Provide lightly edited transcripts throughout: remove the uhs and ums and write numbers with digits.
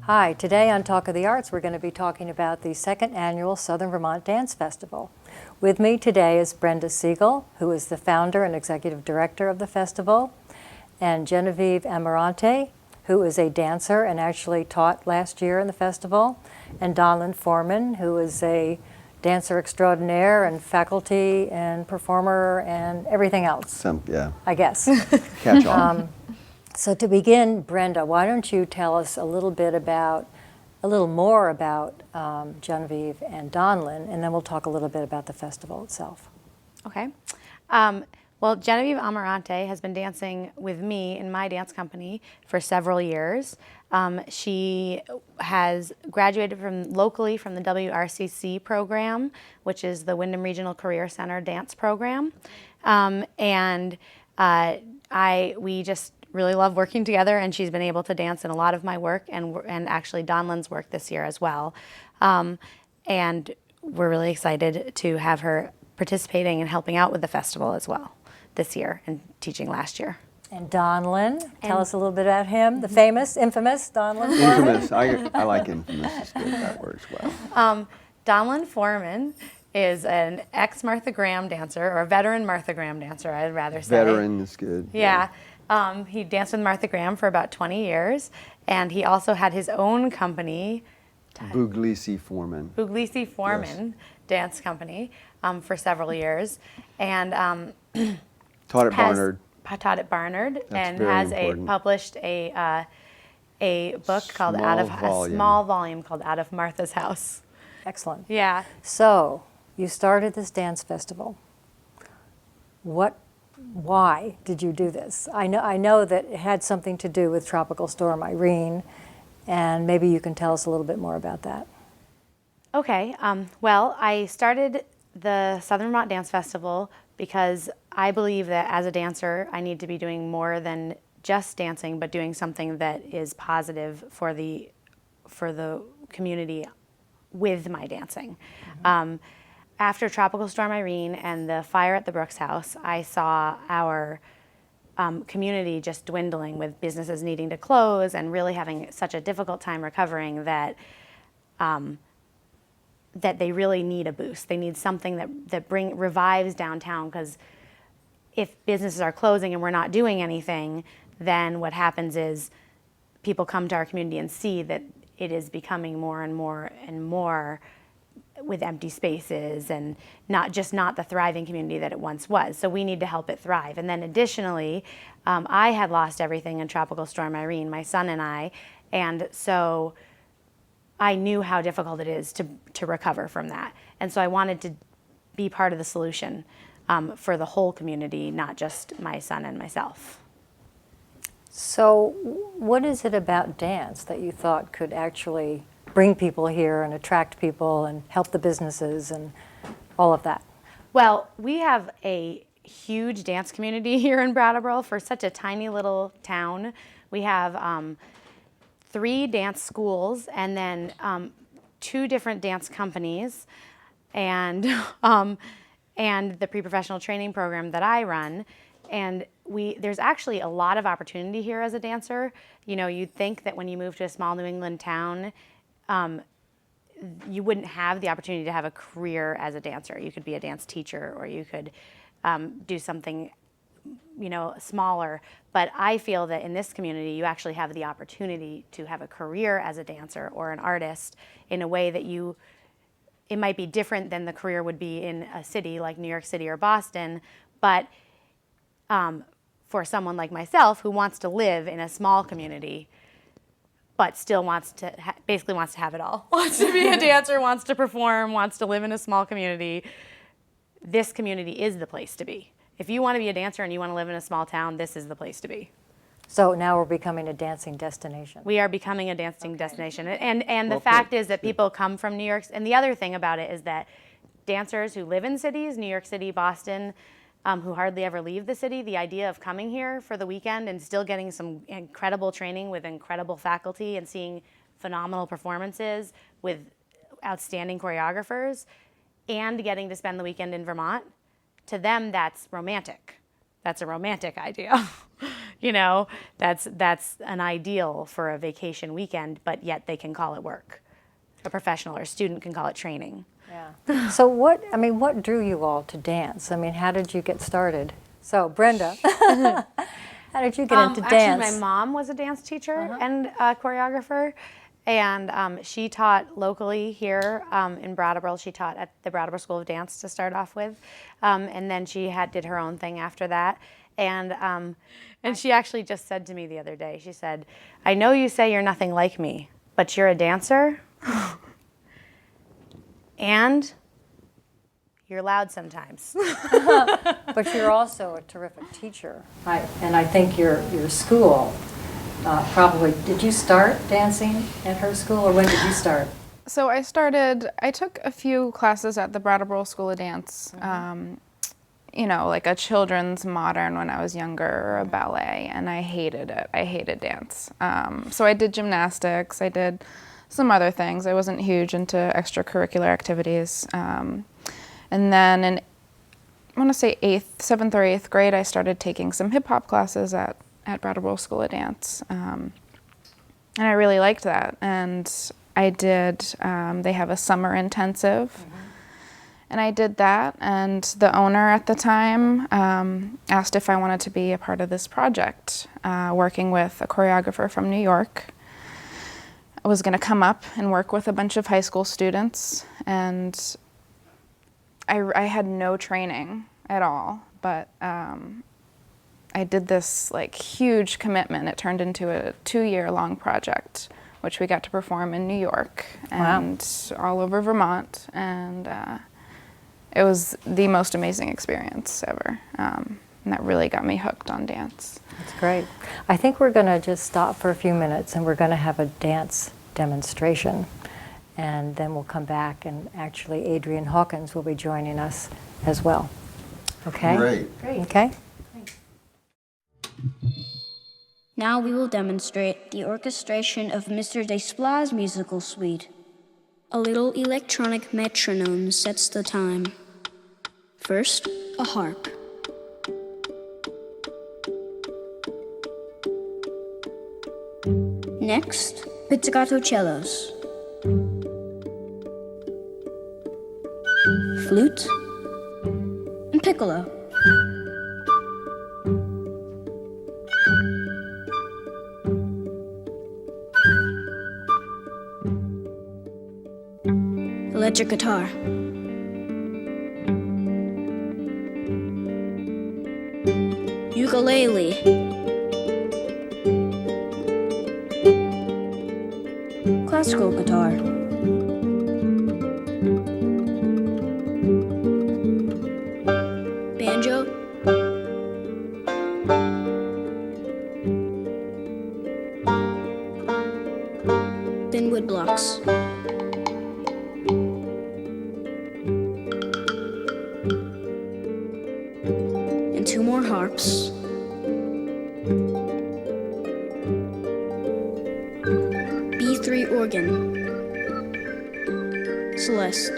Hi, today on Talk of the Arts, we're going to be talking about the second annual Southern Vermont Dance Festival. With me today is Brenda Siegel, who is the founder and executive director of the festival, and Genevieve Amarante, who is a dancer and actually taught last year in the festival, and Donlyn Foreman, who is a dancer extraordinaire and faculty and performer and everything else. I guess. Catch all. So to begin, Brenda, why don't you tell us a little more about Genevieve and Donlyn, and then we'll talk a little bit about the festival itself. Okay. Well, Genevieve Amarante has been dancing with me in my dance company for several years. She has graduated locally from the WRCC program, which is the Wyndham Regional Career Center dance program. We just really love working together, and she's been able to dance in a lot of my work and actually Donlyn's work this year as well. And we're really excited to have her participating and helping out with the festival as well this year and teaching last year. And Donlyn, tell us a little bit about him, the famous, infamous Donlyn Foreman. Infamous. I like infamous. It's good. That works well. Donlyn Foreman is an ex-Martha Graham dancer, or a veteran Martha Graham dancer, I'd rather say. Veteran is good. Yeah. He danced with Martha Graham for about 20 years, and he also had his own company, Buglisi Foreman. Buglisi Foreman Dance Company, for several years, and taught at Barnard. Taught at Barnard. That's and very has important. Published a book called a small volume called Out of Martha's House. Excellent. Yeah. So you started this dance festival. Why did you do this? I know that it had something to do with Tropical Storm Irene, and maybe you can tell us a little bit more about that. Okay. Well, I started the Southern Vermont Dance Festival because I believe that as a dancer, I need to be doing more than just dancing, but doing something that is positive for the community with my dancing. Mm-hmm. After Tropical Storm Irene and the fire at the Brooks House, I saw our community just dwindling, with businesses needing to close and really having such a difficult time recovering that they really need a boost. They need something that revives downtown, because if businesses are closing and we're not doing anything, then what happens is people come to our community and see that it is becoming more and more and more with empty spaces, and not the thriving community that it once was. So we need to help it thrive. And then additionally, I had lost everything in Tropical Storm Irene, my son and I, and so I knew how difficult it is to recover from that. And so I wanted to be part of the solution for the whole community, not just my son and myself. So what is it about dance that you thought could actually bring people here and attract people and help the businesses and all of that? Well, we have a huge dance community here in Brattleboro for such a tiny little town. We have 3 dance schools, and then 2 different dance companies, and the pre-professional training program that I run. And there's actually a lot of opportunity here as a dancer. You know, you'd think that when you move to a small New England town, you wouldn't have the opportunity to have a career as a dancer. You could be a dance teacher, or you could do something, smaller. But I feel that in this community, you actually have the opportunity to have a career as a dancer or an artist in a way that it might be different than the career would be in a city like New York City or Boston. But for someone like myself who wants to live in a small community, but still basically wants to have it all. Wants to be a dancer, wants to perform, wants to live in a small community. This community is the place to be. If you want to be a dancer and you want to live in a small town, this is the place to be. So now we're becoming a dancing destination. We are becoming a dancing destination. And the fact is that people come from New York. And the other thing about it is that dancers who live in cities, New York City, Boston, who hardly ever leave the city, the idea of coming here for the weekend and still getting some incredible training with incredible faculty and seeing phenomenal performances with outstanding choreographers and getting to spend the weekend in Vermont, to them that's romantic. That's a romantic idea. You know, that's an ideal for a vacation weekend, but yet they can call it work. A professional or a student can call it training. Yeah. So what drew you all to dance? I mean, how did you get started? So Brenda, how did you get into dance? Actually, my mom was a dance teacher and a choreographer, and she taught locally here in Brattleboro. She taught at the Brattleboro School of Dance to start off with, and then she did her own thing after that. And she actually just said to me the other day, she said, "I know you say you're nothing like me, but you're a dancer, and you're loud sometimes." But you're also a terrific teacher. And I think your school probably, did you start dancing at her school, or when did you start? So I took a few classes at the Brattleboro School of Dance, you know, like a children's modern when I was younger, or a ballet, and I hated it. I hated dance. So I did gymnastics, I did some other things. I wasn't huge into extracurricular activities. And then in, I want to say 7th or 8th grade, I started taking some hip hop classes at Brattleboro School of Dance. And I really liked that. And I did, they have a summer intensive. And I did that. And the owner at the time asked if I wanted to be a part of this project, working with a choreographer from New York. I was going to come up and work with a bunch of high school students. And I had no training at all, but I did this like huge commitment. It turned into a 2-year-long project, which we got to perform in New York and all over Vermont, and it was the most amazing experience ever. And that really got me hooked on dance. That's great. I think we're going to just stop for a few minutes, and we're going to have a dance demonstration. And then we'll come back, and actually Adrienne Hawkins will be joining us as well. Okay? Great. Okay? Now we will demonstrate the orchestration of Mr. Desplat's musical suite. A little electronic metronome sets the time. First, a harp. Next, pizzicato cellos. Flute and piccolo. Electric guitar. Ukulele. Classical guitar. Banjo. Then wood blocks. And 2 more harps. B3 organ. Celeste.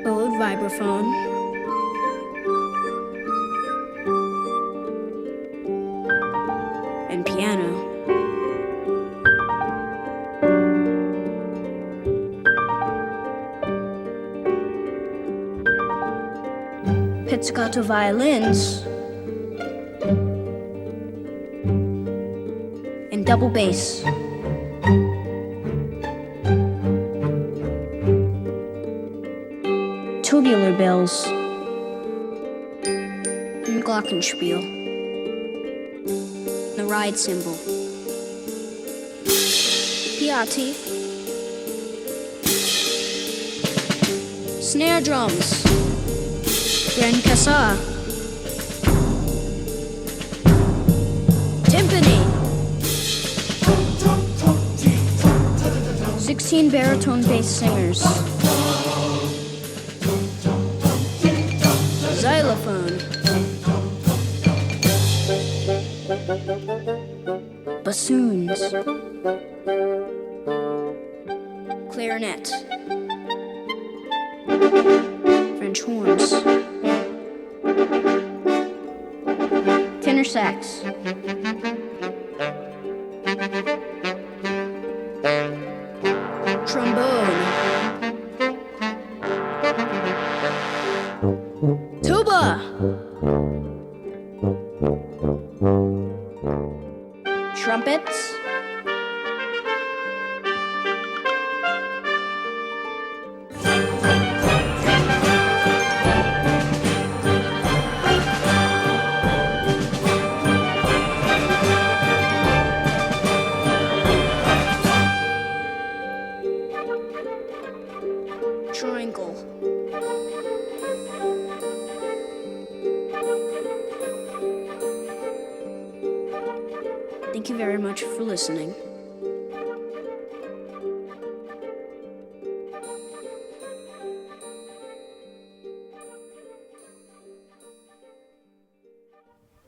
Bowed vibraphone. And piano. Pizzicato violins. And double bass. Tubular bells. And glockenspiel. The ride cymbal. Piatti. Snare drums. Grand Cassa. Timpani. 16 baritone bass singers. Xylophone. Bassoons. Clarinet. French horns. Tenor sax. Trombone. Tuba. Trumpets. Triangle. Thank you very much for listening.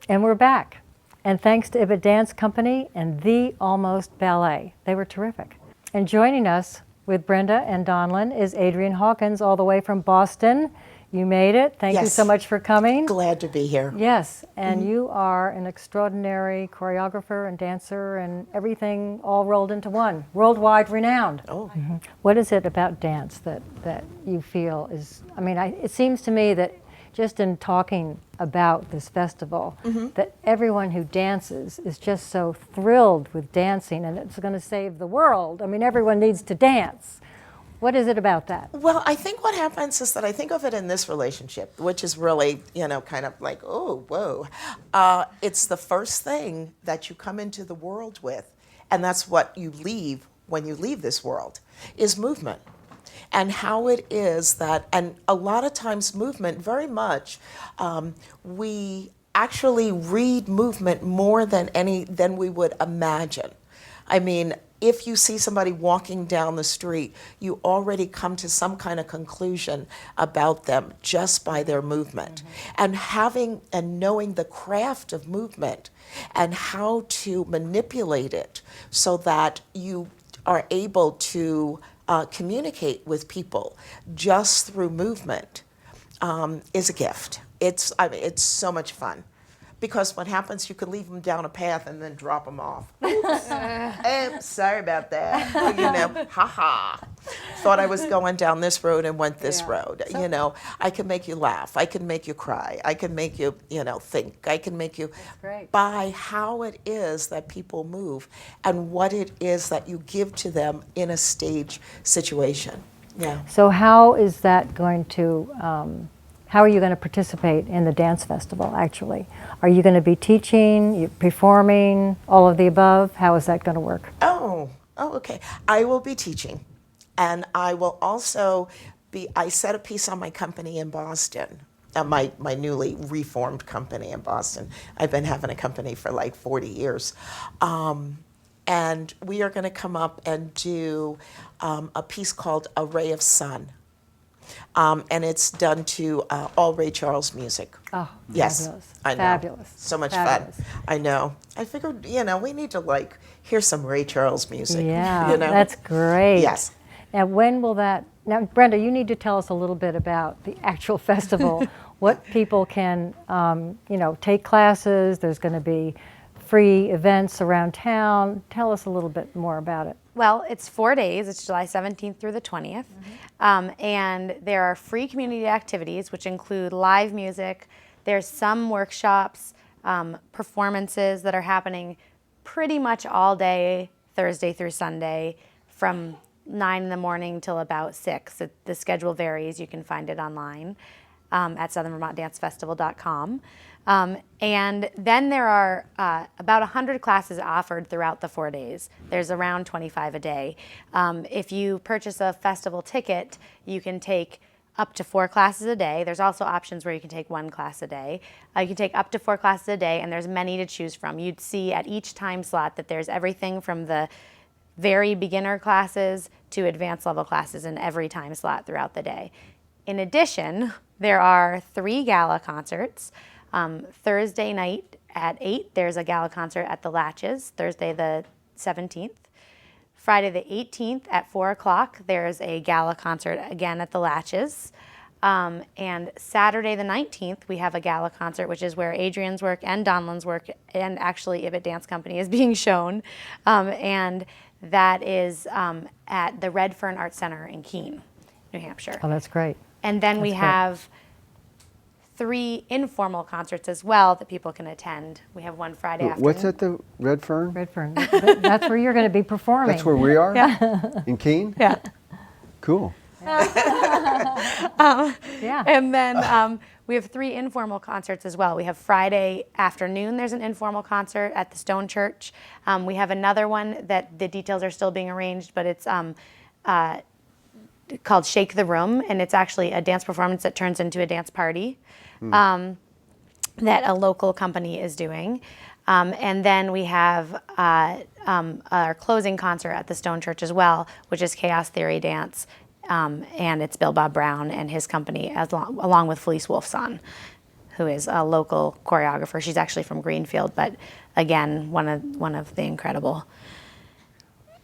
And we're back. And thanks to Ibit Dance Company and The Almost Ballet. They were terrific. And joining us with Brenda and Donlin is Adrienne Hawkins, all the way from Boston. You made it. Thank you Yes. so much for coming. Glad to be here. Yes, and you are an extraordinary choreographer and dancer and everything all rolled into one, worldwide renowned. Oh. What is it about dance that you feel is, it seems to me that just in talking about this festival, that everyone who dances is just so thrilled with dancing and it's going to save the world. Everyone needs to dance. What is it about that? Well, I think what happens is that I think of it in this relationship, which is really, kind of like, oh, whoa. It's the first thing that you come into the world with, and that's what you leave when you leave this world, is movement. And how it is that, and a lot of times movement, very much, we actually read movement more than we would imagine. If you see somebody walking down the street, you already come to some kind of conclusion about them just by their movement. And having and knowing the craft of movement and how to manipulate it so that you are able to communicate with people just through movement is a gift. It's so much fun. Because what happens, you could leave them down a path and then drop them off. Oops, sorry about that. Ha. Thought I was going down this road and went this road. I can make you laugh. I can make you cry. I can make you, think. I can make you by how it is that people move and what it is that you give to them in a stage situation. Yeah. So how is that going to, how are you going to participate in the dance festival, actually? Are you going to be teaching, performing, all of the above? How is that going to work? Oh, okay. I will be teaching. And I will also I set a piece on my company in Boston, my newly reformed company in Boston. I've been having a company for like 40 years. And we are going to come up and do a piece called A Ray of Sun. And it's done to all Ray Charles music. Oh, yes, fabulous. I know. Fabulous. So much Fabulous. fun. I know. I figured, we need to hear some Ray Charles music. Yeah, that's great. Yes. Now, when will that, now Brenda, you need to tell us a little bit about the actual festival, what people can, take classes, there's going to be free events around town. Tell us a little bit more about it. Well, it's 4 days. It's July 17th through the 20th. And there are free community activities, which include live music. There's some workshops, performances that are happening pretty much all day, Thursday through Sunday, from 9 in the morning till about 6. The schedule varies. You can find it online at southernvermontdancefestival.com. And then there are about 100 classes offered throughout the 4 days. There's around 25 a day. If you purchase a festival ticket, you can take up to 4 classes a day. There's also options where you can take 1 class a day. You can take up to 4 classes a day, and there's many to choose from. You'd see at each time slot that there's everything from the very beginner classes to advanced level classes in every time slot throughout the day. In addition, there are 3 gala concerts. Thursday night at 8, there's a gala concert at the Latches, Thursday the 17th. Friday the 18th at 4 o'clock, there's a gala concert again at the Latches. And Saturday the 19th, we have a gala concert, which is where Adrian's work and Donlan's work and actually Ibit Dance Company is being shown. And that is at the Red Fern Art Center in Keene, New Hampshire. Oh, that's great. And then we That's great. have 3 informal concerts as well that people can attend. We have one Friday afternoon. What's at the Red Fern? Redfern. That's where you're going to be performing. That's where we are? Yeah. In Keene? Yeah. Cool. Yeah. And then we have 3 informal concerts as well. We have Friday afternoon, there's an informal concert at the Stone Church. We have another one that the details are still being arranged, but it's called Shake the Room, and it's actually a dance performance that turns into a dance party that a local company is doing. And then we have our closing concert at the Stone Church as well, which is Chaos Theory Dance. And it's Bill Bob Brown and his company, along with Felice Wolfson, who is a local choreographer. She's actually from Greenfield, but again, one of the incredible.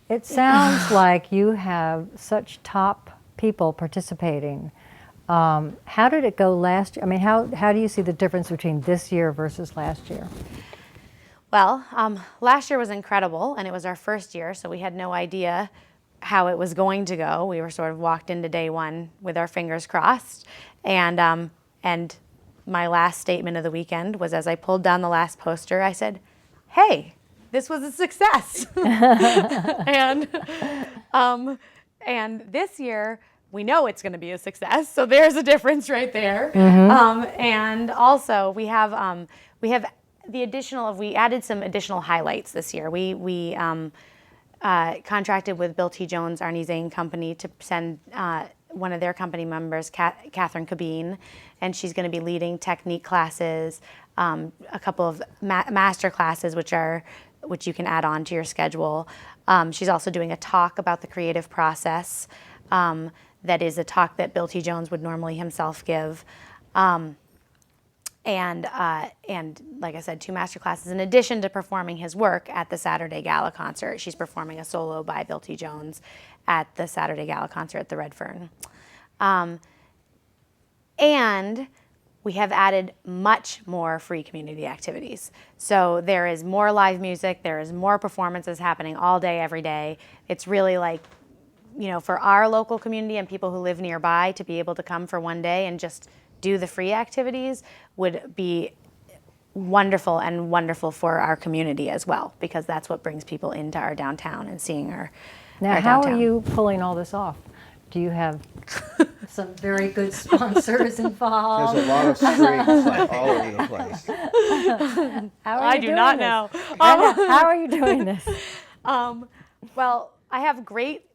It sounds like you have such top people participating. How did it go last year? I mean, how do you see the difference between this year versus last year? Well, last year was incredible, and it was our first year, so we had no idea how it was going to go. We were sort of walked into day one with our fingers crossed, and my last statement of the weekend was, as I pulled down the last poster, I said, "Hey, this was a success." And this year, we know it's going to be a success, so there's a difference right there. And also, we have the additional we added some additional highlights this year. We contracted with Bill T. Jones, Arnie Zane Company, to send one of their company members, Catherine Cabine, and she's going to be leading technique classes, a couple of master classes, which you can add on to your schedule. She's also doing a talk about the creative process. That is a talk that Bill T. Jones would normally himself give. And like I said, 2 master classes in addition to performing his work at the Saturday Gala concert. She's performing a solo by Bill T. Jones at the Saturday Gala concert at the Red Fern. And we have added much more free community activities. So there is more live music, there is more performances happening all day, every day. It's really like, for our local community and people who live nearby to be able to come for one day and just do the free activities would be wonderful, and wonderful for our community as well, because that's what brings people into our downtown and seeing our Now, how are you pulling all this off? Do you have some very good sponsors involved? There's a lot of strings like, all over the place. How are I you do doing not this? know. How are you doing this? Well, I have a great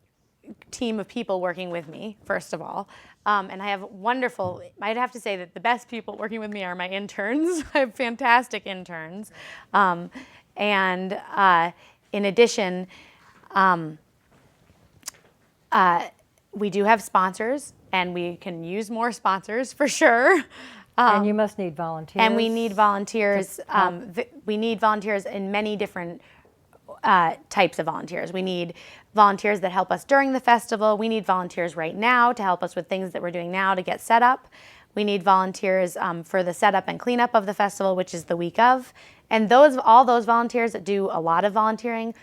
team of people working with me, first of all. And I have wonderful, I'd have to say that the best people working with me are my interns. I have fantastic interns. In addition, we do have sponsors, and we can use more sponsors for sure. And you must need volunteers. And we need volunteers. We need volunteers in many different types of volunteers. We need volunteers that help us during the festival. We need volunteers right now to help us with things that we're doing now to get set up. We need volunteers for the setup and cleanup of the festival, which is the week of. And all those volunteers that do a lot of volunteering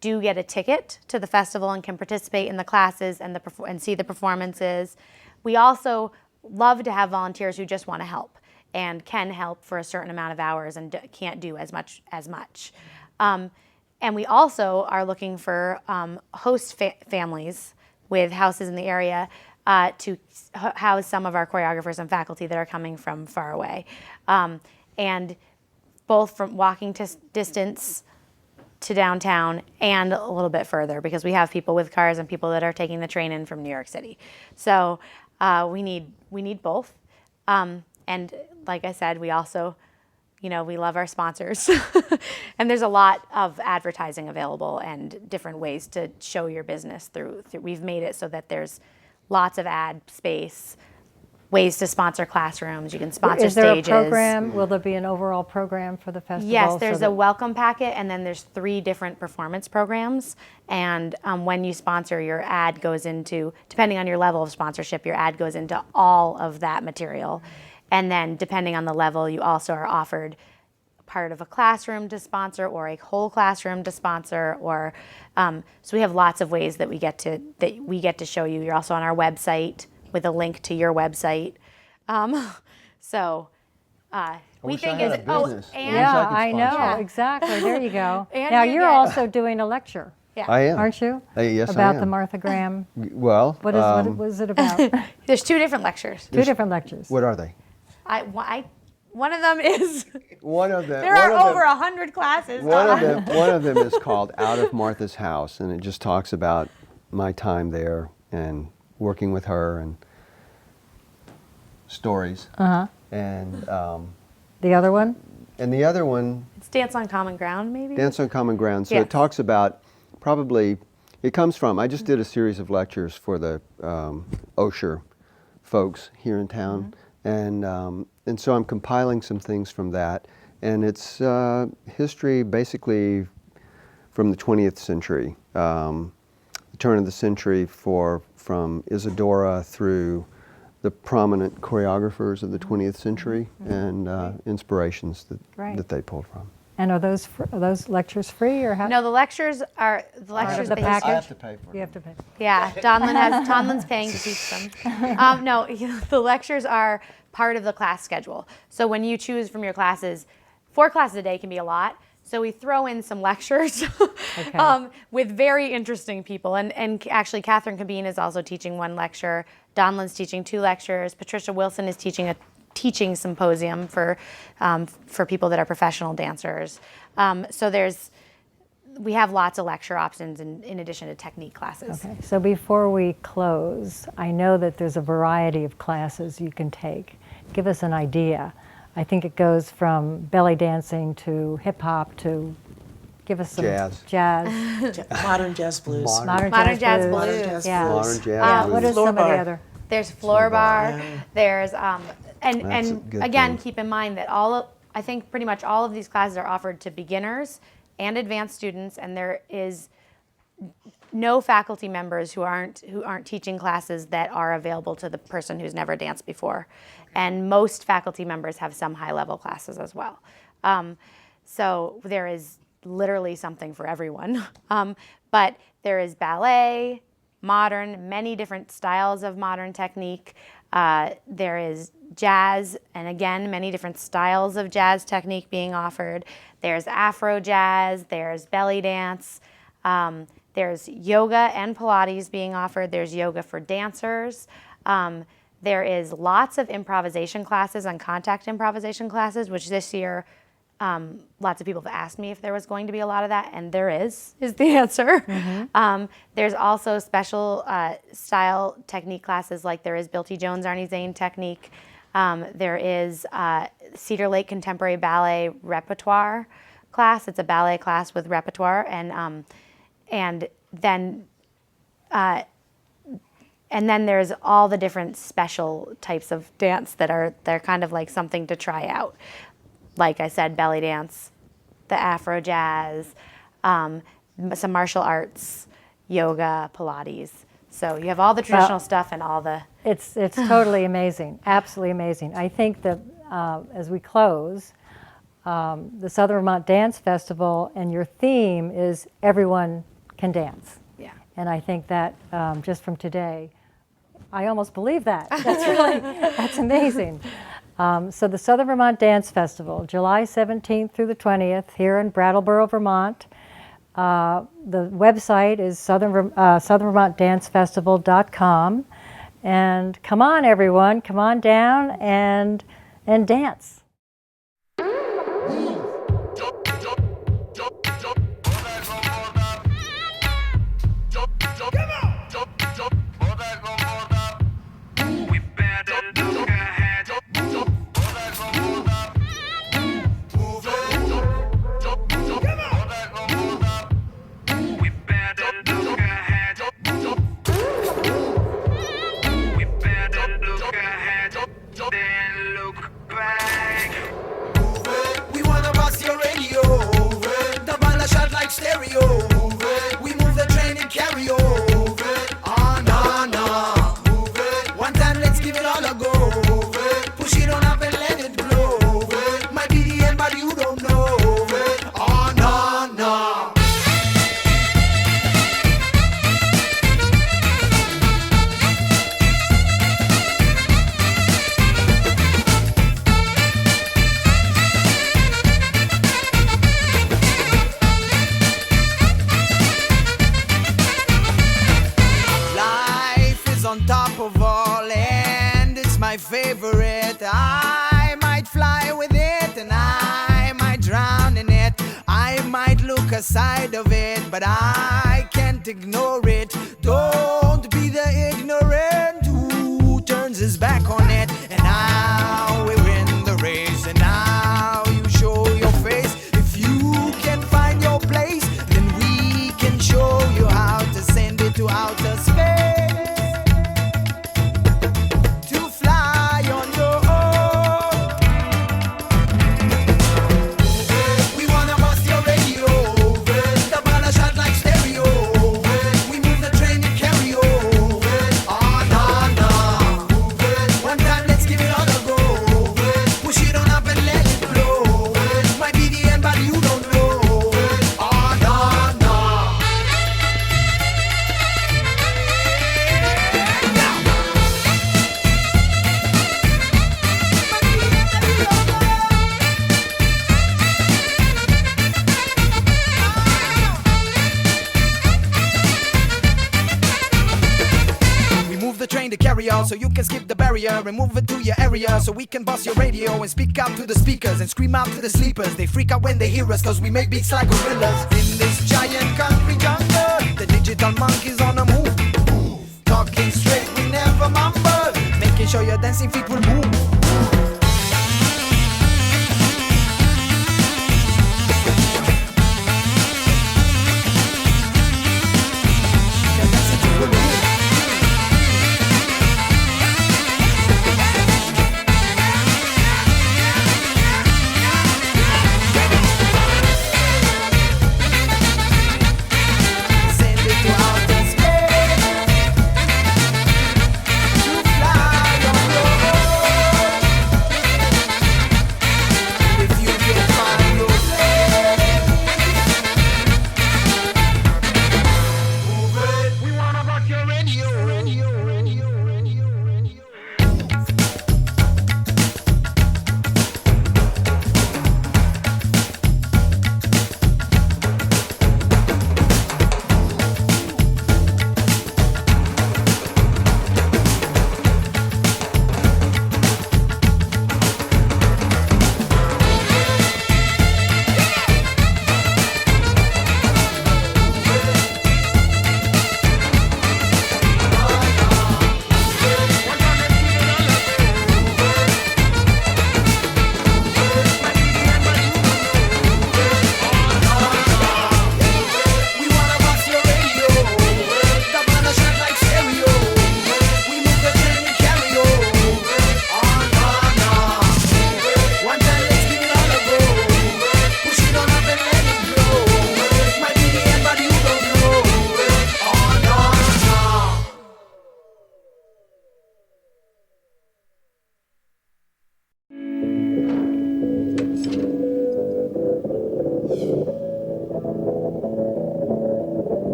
do get a ticket to the festival and can participate in the classes and see the performances. We also love to have volunteers who just want to help and can help for a certain amount of hours and can't do as much. And we also are looking for host families with houses in the area to house some of our choreographers and faculty that are coming from far away. And both from walking distance to downtown and a little bit further, because we have people with cars and people that are taking the train in from New York City. So we need both. And like I said, we also, we love our sponsors. And there's a lot of advertising available and different ways to show your business through. We've made it so that there's lots of ad space ways to sponsor classrooms. You can sponsor Is there stages. a program? Will there be an overall program for the festival? Yes, so there's that- a welcome packet, and then there's 3 different performance programs. And when you sponsor, your ad goes into, depending on your level of sponsorship, your ad goes into all of that material. And then depending on the level, you also are offered part of a classroom to sponsor, or a whole classroom to sponsor, or so we have lots of ways that we get to show you. You're also on our website with a link to your website. We wish I think had is a business. and I wish Yeah, could I know, sponsor. exactly. There you go. And Now, you you're get- also doing a lecture, I am. aren't you? Yes, I About am. the Martha Graham. Well, What was it about? there's 2 different lectures. 2 different lectures. what are they? One of them is One of them. there one are of over them, 100 classes. One of them is called Out of Martha's House, and it just talks about my time there and working with her and stories. And The other one? the other one, It's Dance on Common Ground, maybe. Dance on Common Ground. So Yes. it talks about it comes from, I just did a series of lectures for the Osher folks here in town. And so I'm compiling some things from that. And it's history basically from the 20th century, the turn of the century from Isadora through the prominent choreographers of the 20th century and inspirations Right. that they pulled from. And are those lectures free or how? No, the lectures are the the package? I have to pay for You it. have to pay. Yeah, Donlin's paying to teach them. No, the lectures are part of the class schedule. So when you choose from your classes, 4 classes a day can be a lot. So we throw in some lectures with very interesting people. And actually, Catherine Cabine is also teaching 1 lecture. Donlin's teaching 2 lectures. Patricia Wilson is teaching a teaching symposium for people that are professional dancers. So we have lots of lecture options in addition to technique classes. Okay, so before we close, I know that there's a variety of classes you can take. Give us an idea. I think it goes from belly dancing to hip hop to give us some Jazz. Modern jazz blues. Modern Modern jazz blues. Modern jazz Yeah. blues. Modern jazz What blues. is some of the bar. other? There's floor bar. yeah. There's That's a and good again, thing. keep in mind that I think pretty much all of these classes are offered to beginners and advanced students, and there is no faculty members who aren't teaching classes that are available to the person who's never danced before. And most faculty members have some high-level classes as well. So there is literally something for everyone. But there is ballet, modern, many different styles of modern technique. There is jazz, and again, many different styles of jazz technique being offered. There's Afro jazz, there's belly dance, there's yoga and Pilates being offered. There's yoga for dancers. There is lots of improvisation classes and contact improvisation classes, which this year, lots of people have asked me if there was going to be a lot of that, and there is the answer. There's also special style technique classes, like there is Bill T. Jones, Arnie Zane technique. There is Cedar Lake Contemporary Ballet Repertoire class. It's a ballet class with repertoire, and then there's all the different special types of dance they're kind of like something to try out. Like I said, belly dance, the Afro jazz, some martial arts, yoga, Pilates. So you have all the traditional stuff and all the... It's totally amazing, absolutely amazing. I think that as we close, the Southern Vermont Dance Festival, and your theme is everyone can dance. Yeah. And I think that just from today, I almost believe that. That's amazing. So the Southern Vermont Dance Festival, July 17th through the 20th, here in Brattleboro, Vermont. The website is southernvermontdancefestival.com. And come on, everyone, come on down and dance. darker side of it, but I can't ignore it. Don't be the ignorant who turns his back on it. And now we win the race, and now you show your face. If you can find your place, then we can show you how to send it to outer space. To fly on your own. We wanna bust your radio. The ball a shot like stereo. We move the train to carry on. On, on. One time, let's give it all a go. Push it on up and let it blow. Might be the end, but you don't know. On, on. We move the train to carry on so you can skip the barrier and move it to your area so we can bust your radio and speak out to the speakers and scream out to the sleepers. They freak out when they hear us cause we make beats like gorillas. In this giant country jungle, the digital monkeys on the move. Talking straight, we never mumble, making sure your dancing feet will move.